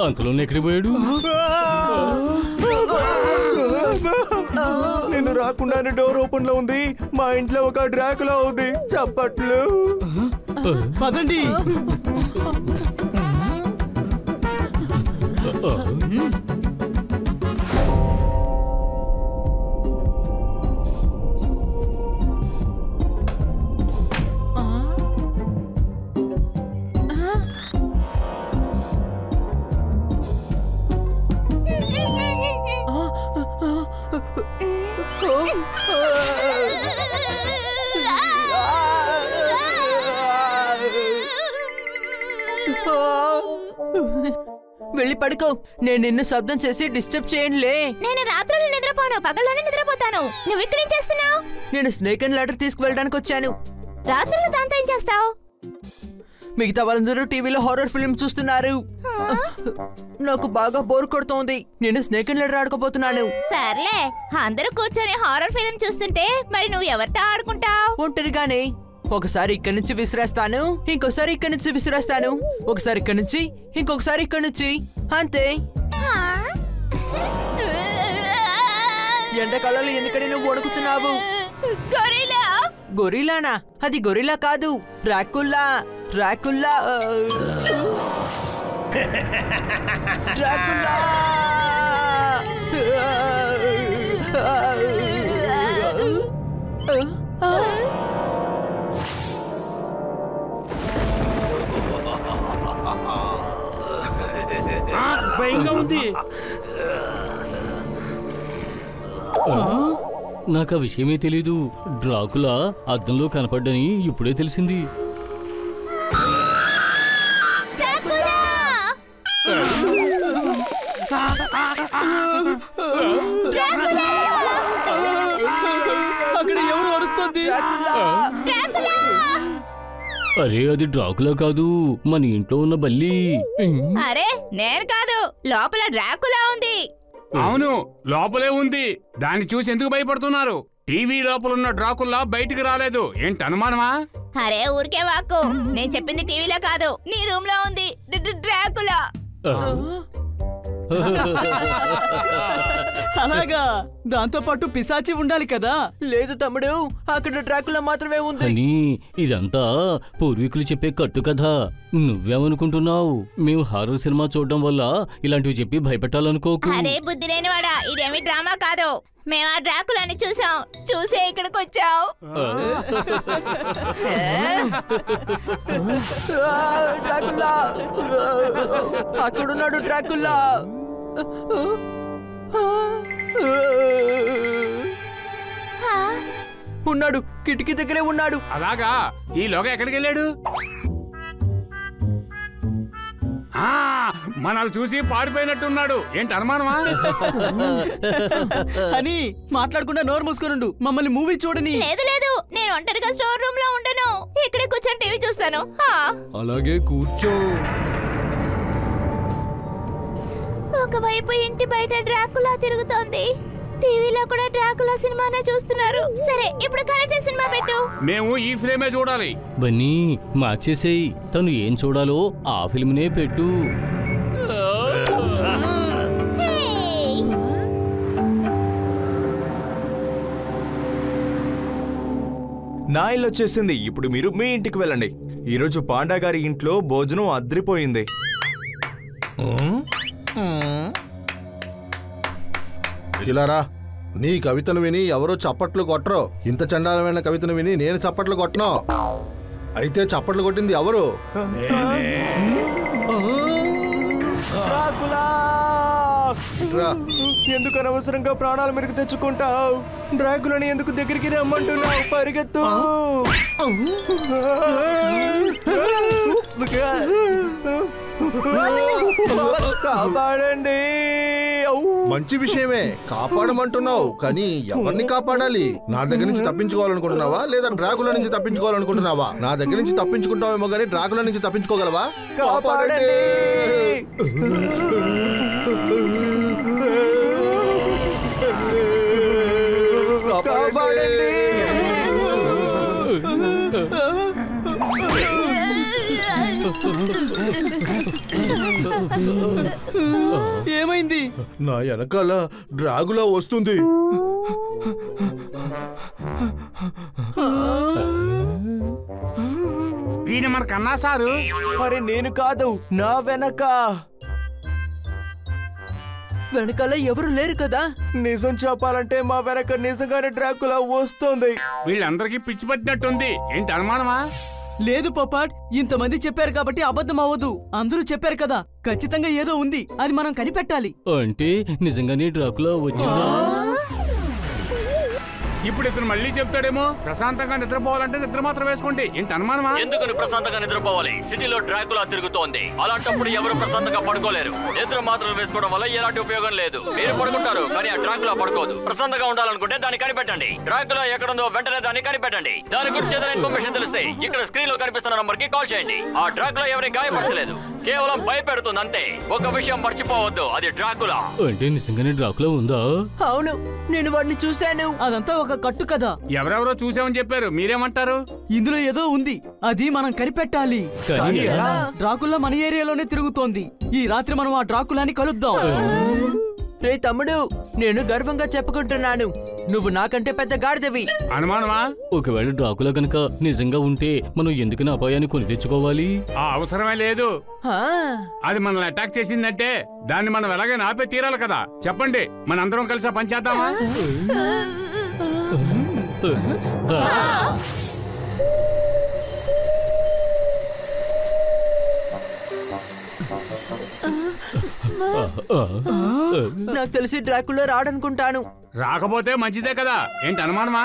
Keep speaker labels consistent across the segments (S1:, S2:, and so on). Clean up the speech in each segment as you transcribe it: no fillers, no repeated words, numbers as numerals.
S1: అంతలోనే ఎక్కడికి పోయాడు?
S2: నేను రాకుండానే డోర్ ఓపెన్ లో ఉంది. మా ఇంట్లో ఒక డ్రాకులా ఉంది. చప్పట్లు.
S3: పదండి.
S4: వెళ్ళి పడుకో. నేను నిన్ను శబ్దం చేసి డిస్టర్బ్ చేయనులే.
S5: నేను రాత్రులు నిద్రపోను, పగల్లోనే నిద్రపోతాను. నువ్వు ఇక్కడేం చేస్తున్నావు?
S4: నేను స్నేక్ అండ్ లాడర్ తీసుకువెళ్ళడానికి వచ్చాను.
S5: రాత్రులు దాంతో ఏం చేస్తావు?
S4: మిగతా వాళ్ళందరూ టీవీలో హారర్ ఫిల్మ్ చూస్తున్నారు. నాకు బాగా బోర్ కొడుతోంది. నేను స్నేక్ అండ్ లాడర్ ఆడుకోబోతున్నాను.
S5: సర్లే, అందరూ కూర్చొని హారర్ ఫిల్మ్ చూస్తుంటే మరి నువ్వు ఎవరితో ఆడుకుంటావు?
S4: ఒంటరిగానే. ఒకసారి ఇక్కడి నుంచి విసిరేస్తాను, ఇంకోసారి ఇక్కడి నుంచి విసిరేస్తాను, ఒకసారి ఇక్కడి నుంచి, ఇంకొకసారి ఇక్కడి నుంచి. అంతే. ఎండాకాలంలో ఎందుకని నువ్వు వణుకుతున్నావు?
S5: గొరిలా.
S4: గొరిలానా? అది గొరిలా కాదు, డ్రాకుల్లా. డ్రాకుల్లా. డ్రాకుల్లా.
S3: భయంగా ఉంది.
S1: నాకు ఆ విషయమే తెలీదు. డ్రాకులా అద్దంలో కనపడ్డని ఇప్పుడే తెలిసింది.
S3: అక్కడ ఎవరు అరుస్తుంది?
S1: అరే, అది డ్రాకులా కాదు, మన ఇంట్లో ఉన్న బల్లి.
S5: అరే నేను కాదు, లోపల డ్రాకులా ఉంది.
S6: అవును, లోపలే ఉంది. దాన్ని చూసి ఎందుకు భయపడుతున్నారు? టీవీ లోపలున్న డ్రాకుల్లా బయటికి రాలేదు. ఏంటి అనుమానమా?
S5: అరే ఊరికే వాక్కు. నేను చెప్పింది టీవీలో కాదు, నీ రూమ్ లో ఉంది డ్రాకులా.
S3: అలాగా? దాంతో పాటు పిశాచి ఉండాలి కదా?
S4: లేదు తమ్ముడు, అక్కడ డ్రాకులా మాత్రమే ఉంది.
S1: అని ఇదంతా పూర్వీకులు చెప్పే కట్టు కథ. నువ్వేమనుకుంటున్నావు? మేము హారర్ సినిమా చూడడం వల్ల ఇలాంటివి చెప్పి భయపెట్టాలనుకోకు.
S5: అరే బుద్ధి లేనివాడా, ఇదేమి డ్రామా కాదు. మేము ఆ డ్రాకులాని చూసాం, చూసే ఇక్కడికి వచ్చాం.
S4: డ్రాకులా, అక్కడున్నాడు డ్రాకులా. ఉన్నాడు, కిటికీ దగ్గరే ఉన్నాడు.
S6: అలాగా? ఈలోగా ఎక్కడికి వెళ్ళాడు? మనల్ని చూసి పారిపోయినట్టున్నాడు. ఏంటి అనుమానమా?
S3: అని మాట్లాడకుండా నోరు మూసుకొనుండు. మమ్మల్ని మూవీ చూడని.
S5: లేదు లేదు, నేను ఒంటరిగా స్టోర్ రూమ్ లో ఉండను. ఇక్కడే కూర్చొని టీవీ చూస్తాను.
S1: అలాగే కూర్చో.
S5: ఒకవైపు ఇంటి బయట డ్రాకులా తిరుగుతోంది, టీవీలో కూడా డ్రాకులా సినిమానే చూస్తున్నారు. సరే, ఇప్పుడు కరెక్ట్ సినిమా పెట్టు.
S6: మేము ఈ ఫిల్మే చూడాలి.
S1: బన్నీ, మార్చేసేయ్. తను ఏం చూడాలో ఆ ఫిల్మ్నే పెట్టు.
S2: నా ఇల్లు వచ్చేసింది. ఇప్పుడు మీరు మీ ఇంటికి వెళ్ళండి. ఈరోజు పాండా గారి ఇంట్లో భోజనం అద్రిపోయింది.
S7: ఇలారా, నీ కవితను విని ఎవరో చప్పట్లు కొట్టరు. ఇంత చండాలమైన కవితను విని నేను చప్పట్లు కొట్టను. అయితే చప్పట్లు కొట్టింది ఎవరు?
S2: ఎందుకు అనవసరంగా ప్రాణాల మీదకి తెచ్చుకుంటావు? డ్రాకులని ఎందుకు దగ్గరికి రమ్మంటున్నావు? పరిగెత్తు. కాపాడండి.
S7: మంచి విషయమే, కాపాడమంటున్నావు. కానీ ఎవరిని కాపాడాలి? నా దగ్గర నుంచి తప్పించుకోవాలనుకుంటున్నావా లేదా డ్రాకులా నుంచి తప్పించుకోవాలనుకుంటున్నావా? నా దగ్గర నుంచి తప్పించుకుంటావేమో కానీ డ్రాకులా నుంచి తప్పించుకోగలవా?
S2: కాపాడండి. కాపాడండి.
S3: ఏమైంది?
S7: నా వెనకాల డ్రాగులా వస్తుంది.
S6: ఈయన మన కన్నా సారు.
S2: అరే నేను కాదు, నా
S4: వెనకాల ఎవరు లేరు కదా?
S2: నిజం చెప్పాలంటే మా వెనక నిజంగానే డ్రాకులా వస్తుంది.
S6: వీళ్ళందరికీ పిచ్చి పట్టినట్టుంది. ఏంటి అనుమానమా?
S3: లేదు పొపాట్, ఇంతమంది చెప్పారు కాబట్టి అబద్ధం అవ్వదు. అందరూ చెప్పారు కదా, ఖచ్చితంగా ఏదో ఉంది, అది మనం కనిపెట్టాలి.
S1: అంటే నిజంగానే డ్రాకులా వచ్చిందా?
S6: ఇప్పుడు ఇతను మళ్ళీ చెప్తాడేమో. ప్రశాంతంగా నిద్రపోవాలంటే నిద్ర మాత్రం వేసుకోండి. ఏంటి అనుమానమా?
S8: ఎందుకు ప్రశాంతంగా నిద్రపోవాలి? సిటీలో డ్రాకులా తిరుగుతోంది. అలాంటప్పుడు ఎవరు ప్రశాంతంగా పడుకోలేరు. నిద్ర మాత్రం వేసుకోవడం వల్ల ఎలాంటి ఉపయోగం లేదు. మీరు పడుకుంటారు కానీ ఆ డ్రాకులా పడుకోదు. ప్రశాంతంగా ఉండాలనుకుంటే దాన్ని కనిపెట్టండి. డ్రాకులా ఎక్కడుందో వెంటనే దాన్ని కనిపెట్టండి. దాని గురించి ఏదైనా ఇన్ఫర్మేషన్ తెలిస్తే ఇక్కడ స్క్రీన్ లో కనిపిస్తున్న నంబర్ కి కాల్ చేయండి. ఆ డ్రాకులా ఎవరిని గాయపరచలేదు, కేవలం భయపెడుతుంది అంతే. ఒక విషయం మర్చిపోవద్దు, అది డ్రాకులా.
S1: అంటే నిజంగానే డ్రాకులా ఉందా?
S4: అవును, నేను వాడిని చూశాను.
S3: అదంతా ఒక కట్టు కదా.
S6: ఎవరెవరో చూసామని చెప్పారు, మీరేమంటారు?
S3: ఇందులో ఏదో ఉంది, అది మనం కనిపెట్టాలి.
S1: కానీ
S4: ఎలా?
S3: డ్రాకులా మన ఏరియాలోనే తిరుగుతోంది. ఈ రాత్రి మనం ఆ డ్రాకులాని కలుద్దాం.
S4: రే తమ్ముడు, నేను గర్వంగా చెప్పుకుంటున్నాను, నువ్వు నాకంటే పెద్ద గాడిదవి.
S6: అనుమానమా?
S1: ఒకవేళ డ్రాకులా కనుక నిజంగా ఉంటే మనం ఎందుకని అపాయాన్ని కొని తెచ్చుకోవాలి?
S6: ఆ అవసరమే లేదు.
S4: ఆ,
S6: అది మనల్ని అటాక్ చేసిందంటే దాన్ని మనం ఎలాగైనా ఆపే తీరాలి కదా. చెప్పండి, మనందరం కలిసి పని చేద్దామా?
S4: నాకు తెలిసి డ్రాకులా రాడనుకుంటాను.
S6: రాకపోతే మంచిదే కదా. ఏంటి అనుమానమా?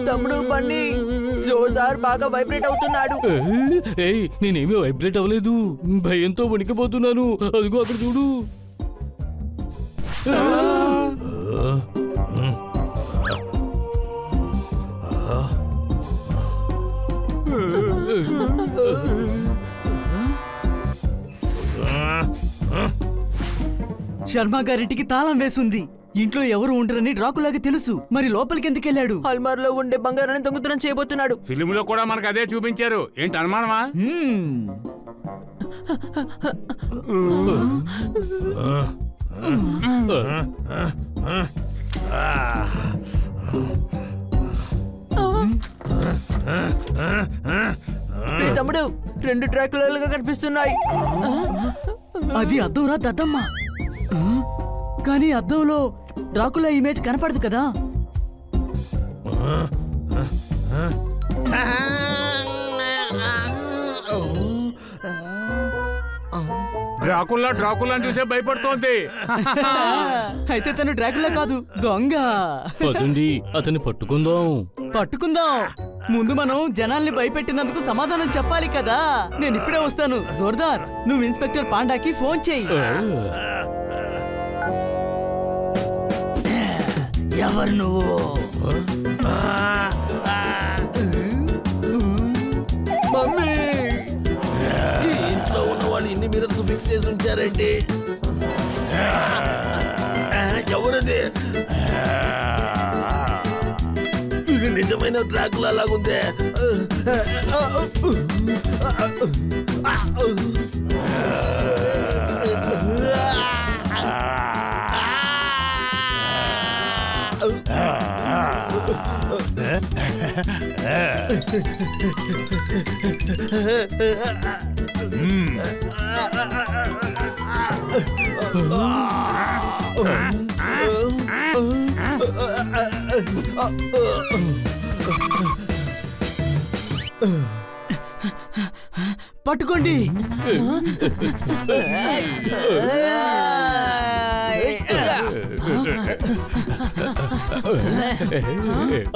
S4: తమ్ముడు బన్నీ జోర్దార్ బాగా వైబ్రేట్ అవుతున్నాడు.
S1: ఏయ్, నేనేమీ వైబ్రేట్ అవ్వలేదు, భయంతో వణికిపోతున్నాను. అదిగో అక్కడ చూడు.
S3: శర్మ గారింటికి తాళం వేసుంది. ఇంట్లో ఎవరు ఉండరని డ్రాకులాగా తెలుసు. మరి లోపలికి ఎందుకు వెళ్ళాడు?
S4: అల్మార్లో ఉండే బంగారాన్ని దొంగతనం చేయబోతున్నాడు.
S6: ఫిలిం లో కూడా మనకు అదే చూపించారు. ఏంటి అనుమానమా?
S4: తమ్ముడు, 2 డ్రాకులాలుగా కనిపిస్తున్నాయి.
S3: అది అద్దంరా దద్దమ్మ. కానీ అద్దంలో డ్రాకులా ఇమేజ్ కనపడదు కదా.
S6: డ్రాకులా చూసే భయపడుతోంది.
S3: అయితే తను డ్రాకులా కాదు, దొంగ.
S1: పదండి, అతన్ని
S3: పట్టుకుందాం. ముందు మనం జనాల్ని భయపెట్టినందుకు సమాధానం చెప్పాలి కదా. నేను ఇప్పుడే వస్తాను. జోర్దార్, నువ్వు ఇన్స్పెక్టర్ పాండాకి ఫోన్ చెయ్యి. ఎవరు నువ్వు?
S7: మమ్మీ, ఈ ఇంట్లో ఉన్న వాళ్ళు ఇన్ని మిరర్స్ ఫిక్స్ చేసి ఉంచారండి. ఎవరది? ఇది నిజమైన డ్రాకులా లాగుందే.
S3: పట్టుకోండి.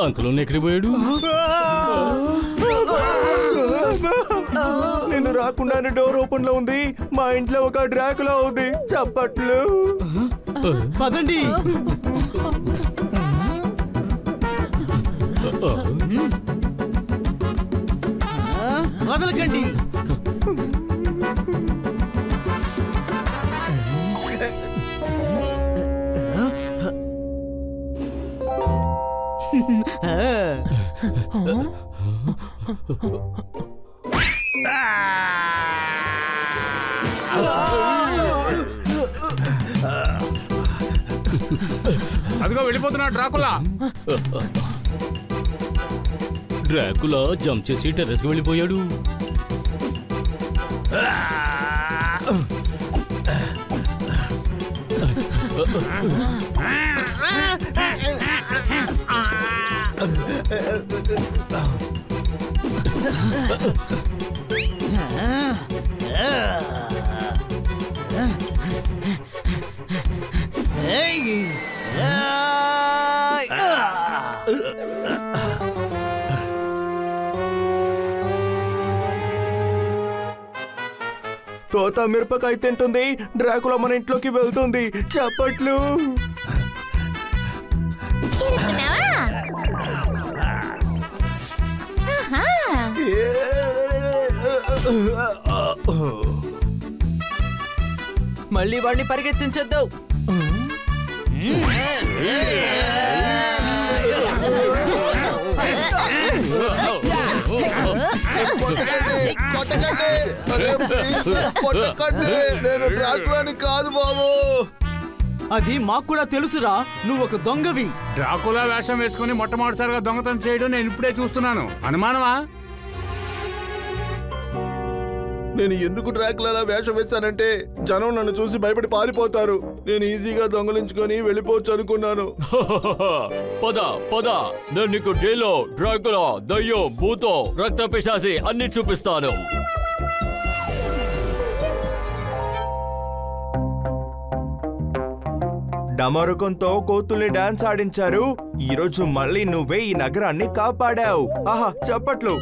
S1: అంతలోనే ఎక్కడికి పోయాడు?
S2: నేను రాకుండానే డోర్ ఓపెన్ లో ఉంది. మా ఇంట్లో ఒక డ్రాకులా ఉంది. చప్పట్లు.
S3: పదండి. వదలకండి.
S6: అదిగో వెళ్ళిపోతున్నా డ్రాకులా.
S1: డ్రాకులా జంప్ చేసి టెర్రస్కి వెళ్ళిపోయాడు.
S2: తోత మిరపకాయ తింటుంది, డ్రాకులా మన ఇంట్లోకి వెళ్తుంది. చప్పట్లు.
S4: మళ్ళీ వాడిని పరిగెత్తించొద్దు.
S7: నేను డ్రాకులాని కాదు బాబు.
S3: అది మాకు కూడా తెలుసురా, నువ్వు ఒక దొంగవి.
S6: డ్రాకులా వేషం వేసుకుని మొట్టమొదటిసారిగా దొంగతనం చేయడం నేను ఇప్పుడే చూస్తున్నాను. అనుమానమా?
S7: నేను ఎందుకు డ్రాకులా వేషం వేశానంటే జనం నన్ను చూసి భయపడి పారిపోతారు. నేను ఈజీగా దొంగలించుకొని వెళ్ళిపోవచ్చు అనుకున్నాను.
S8: పద పద, నేను నీకు జైల్లో డ్రాకులా, దయ్యం, భూతం, రక్త పిశాచి అన్ని చూపిస్తాను.
S2: డమరుకంతో కోతుల్ని డాన్స్ ఆడించారు. ఈ రోజు మళ్ళీ నువ్వే ఈ నగరాన్ని కాపాడావు. ఆహా, చప్పట్లు.